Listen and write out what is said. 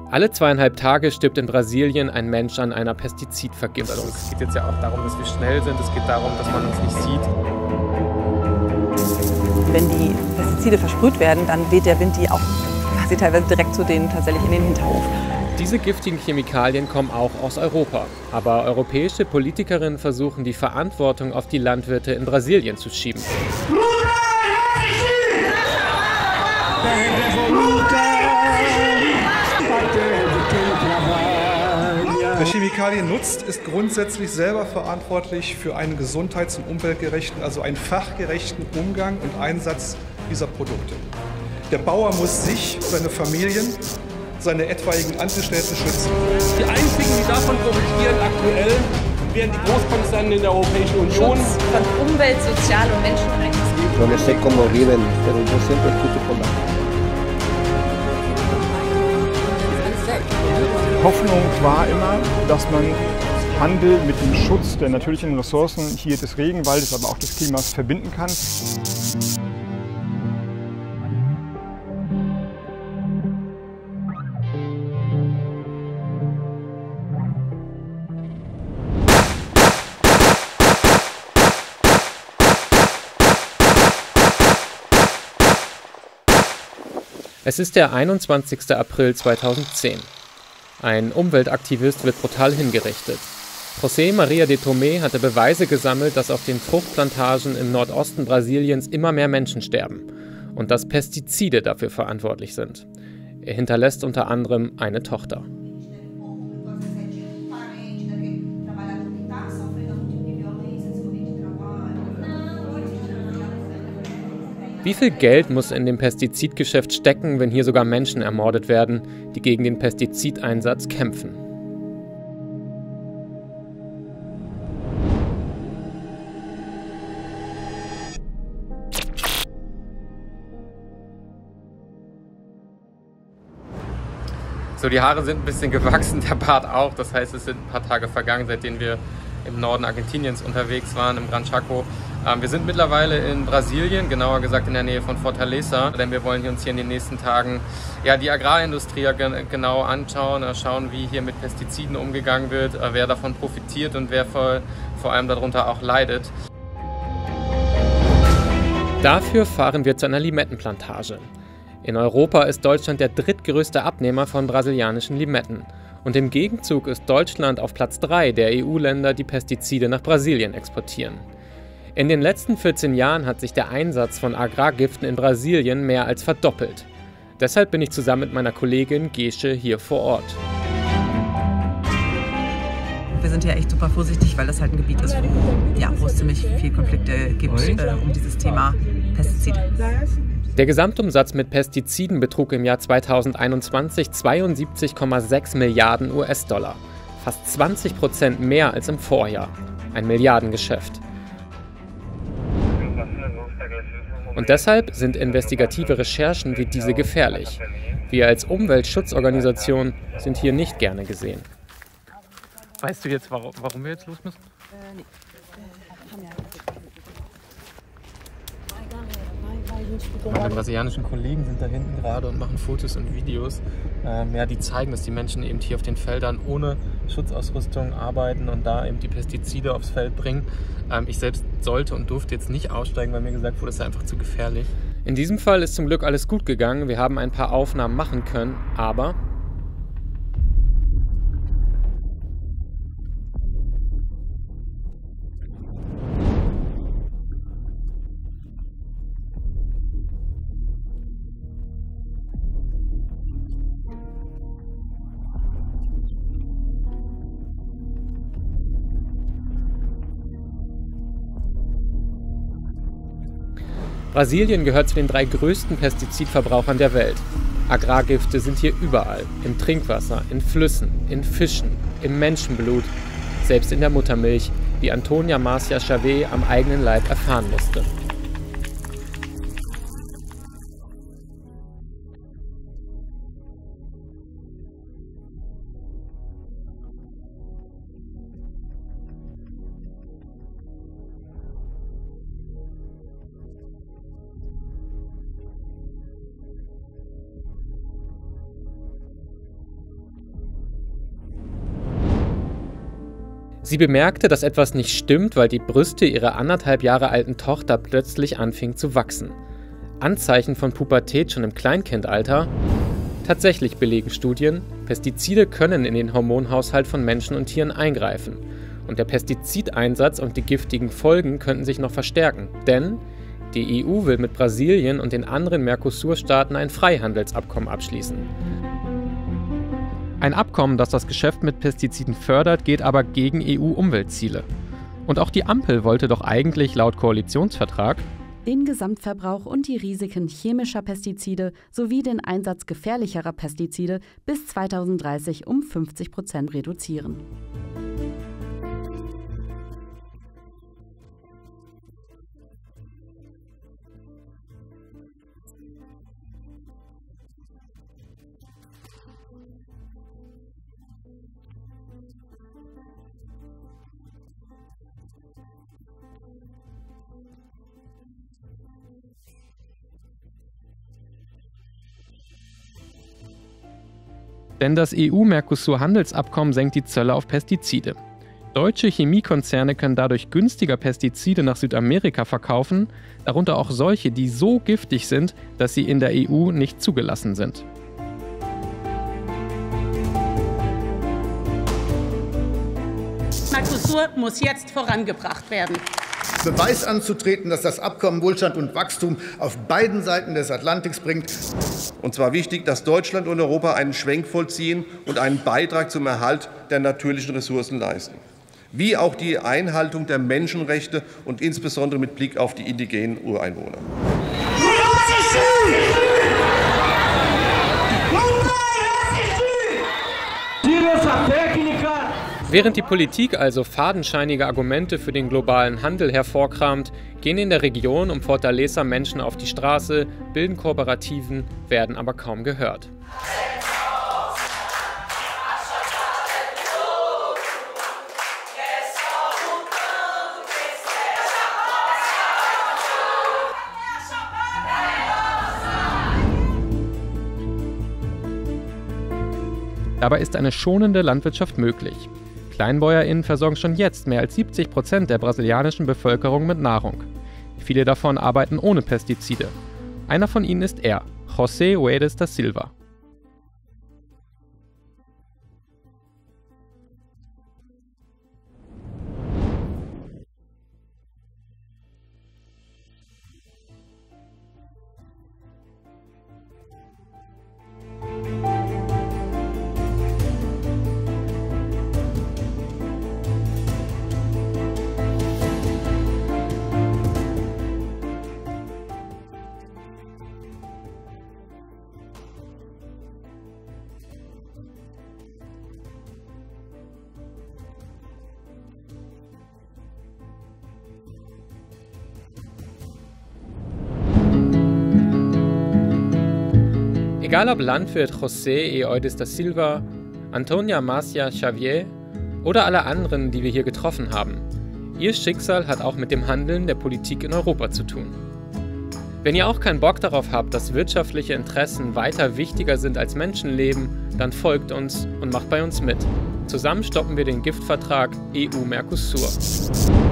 Alle 2,5 Tage stirbt in Brasilien ein Mensch an einer Pestizidvergiftung. Es geht jetzt ja auch darum, dass wir schnell sind. Es geht darum, dass man uns nicht sieht. Wenn die Pestizide versprüht werden, dann weht der Wind die auch quasi teilweise direkt zu denen tatsächlich in den Hinterhof. Diese giftigen Chemikalien kommen auch aus Europa. Aber europäische Politikerinnen versuchen, die Verantwortung auf die Landwirte in Brasilien zu schieben. Wer Chemikalien nutzt, ist grundsätzlich selber verantwortlich für einen gesundheits- und umweltgerechten, also einen fachgerechten Umgang und Einsatz dieser Produkte. Der Bauer muss sich, seine Familien, seine etwaigen Angestellten schützen. Die einzigen, die davon profitieren aktuell, wären die Großkonzerne in der Europäischen Union. Schutz von Umwelt-, Sozial- und Menschenrechten. No le sé cómo viven, pero yo siempre escucho por la... Hoffnung war immer, dass man Handel mit dem Schutz der natürlichen Ressourcen hier des Regenwaldes, aber auch des Klimas verbinden kann. Es ist der 21. April 2010. Ein Umweltaktivist wird brutal hingerichtet. José María de Tomé hatte Beweise gesammelt, dass auf den Fruchtplantagen im Nordosten Brasiliens immer mehr Menschen sterben und dass Pestizide dafür verantwortlich sind. Er hinterlässt unter anderem eine Tochter. Wie viel Geld muss in dem Pestizidgeschäft stecken, wenn hier sogar Menschen ermordet werden, die gegen den Pestizideinsatz kämpfen? So, die Haare sind ein bisschen gewachsen, der Bart auch. Das heißt, es sind ein paar Tage vergangen, seitdem wir im Norden Argentiniens unterwegs waren, im Gran Chaco. Wir sind mittlerweile in Brasilien, genauer gesagt in der Nähe von Fortaleza, denn wir wollen uns hier in den nächsten Tagen die Agrarindustrie genau anschauen, schauen, wie hier mit Pestiziden umgegangen wird, wer davon profitiert und wer vor allem darunter auch leidet. Dafür fahren wir zu einer Limettenplantage. In Europa ist Deutschland der drittgrößte Abnehmer von brasilianischen Limetten. Und im Gegenzug ist Deutschland auf Platz 3 der EU-Länder, die Pestizide nach Brasilien exportieren. In den letzten 14 Jahren hat sich der Einsatz von Agrargiften in Brasilien mehr als verdoppelt. Deshalb bin ich zusammen mit meiner Kollegin Gesche hier vor Ort. Wir sind ja echt super vorsichtig, weil das halt ein Gebiet ist, wo es ziemlich viele Konflikte gibt um dieses Thema Pestizide. Der Gesamtumsatz mit Pestiziden betrug im Jahr 2021 72,6 Milliarden US-Dollar. Fast 20% mehr als im Vorjahr. Ein Milliardengeschäft. Und deshalb sind investigative Recherchen wie diese gefährlich. Wir als Umweltschutzorganisation sind hier nicht gerne gesehen. Weißt du jetzt, warum wir jetzt los müssen? Nee. Meine brasilianischen Kollegen sind da hinten gerade und machen Fotos und Videos, die zeigen, dass die Menschen eben hier auf den Feldern ohne Schutzausrüstung arbeiten und da eben die Pestizide aufs Feld bringen. Ich selbst sollte und durfte jetzt nicht aussteigen, weil mir gesagt wurde, das ist einfach zu gefährlich. In diesem Fall ist zum Glück alles gut gegangen. Wir haben ein paar Aufnahmen machen können, aber Brasilien gehört zu den 3 größten Pestizidverbrauchern der Welt. Agrargifte sind hier überall, im Trinkwasser, in Flüssen, in Fischen, im Menschenblut, selbst in der Muttermilch, wie Antonia Marcia Chavez am eigenen Leib erfahren musste. Sie bemerkte, dass etwas nicht stimmt, weil die Brüste ihrer 1,5 Jahre alten Tochter plötzlich anfingen zu wachsen. Anzeichen von Pubertät schon im Kleinkindalter? Tatsächlich belegen Studien, Pestizide können in den Hormonhaushalt von Menschen und Tieren eingreifen. Und der Pestizideinsatz und die giftigen Folgen könnten sich noch verstärken, denn die EU will mit Brasilien und den anderen Mercosur-Staaten ein Freihandelsabkommen abschließen. Ein Abkommen, das das Geschäft mit Pestiziden fördert, geht aber gegen EU-Umweltziele. Und auch die Ampel wollte doch eigentlich laut Koalitionsvertrag den Gesamtverbrauch und die Risiken chemischer Pestizide sowie den Einsatz gefährlicherer Pestizide bis 2030 um 50% reduzieren. Denn das EU-Mercosur-Handelsabkommen senkt die Zölle auf Pestizide. Deutsche Chemiekonzerne können dadurch günstiger Pestizide nach Südamerika verkaufen, darunter auch solche, die so giftig sind, dass sie in der EU nicht zugelassen sind. Mercosur muss jetzt vorangebracht werden. Beweis anzutreten, dass das Abkommen Wohlstand und Wachstum auf beiden Seiten des Atlantiks bringt. Und zwar wichtig, dass Deutschland und Europa einen Schwenk vollziehen und einen Beitrag zum Erhalt der natürlichen Ressourcen leisten. Wie auch die Einhaltung der Menschenrechte und insbesondere mit Blick auf die indigenen Ureinwohner. Während die Politik also fadenscheinige Argumente für den globalen Handel hervorkramt, gehen in der Region um Fortaleza Menschen auf die Straße, bilden Kooperativen, werden aber kaum gehört. Dabei ist eine schonende Landwirtschaft möglich. KleinbäuerInnen versorgen schon jetzt mehr als 70% der brasilianischen Bevölkerung mit Nahrung. Viele davon arbeiten ohne Pestizide. Einer von ihnen ist er, José Uedes da Silva. Egal ob Landwirt José Uedes da Silva, Antonia Marcia Xavier oder alle anderen, die wir hier getroffen haben, ihr Schicksal hat auch mit dem Handeln der Politik in Europa zu tun. Wenn ihr auch keinen Bock darauf habt, dass wirtschaftliche Interessen weiter wichtiger sind als Menschenleben, dann folgt uns und macht bei uns mit. Zusammen stoppen wir den Giftvertrag EU-Mercosur.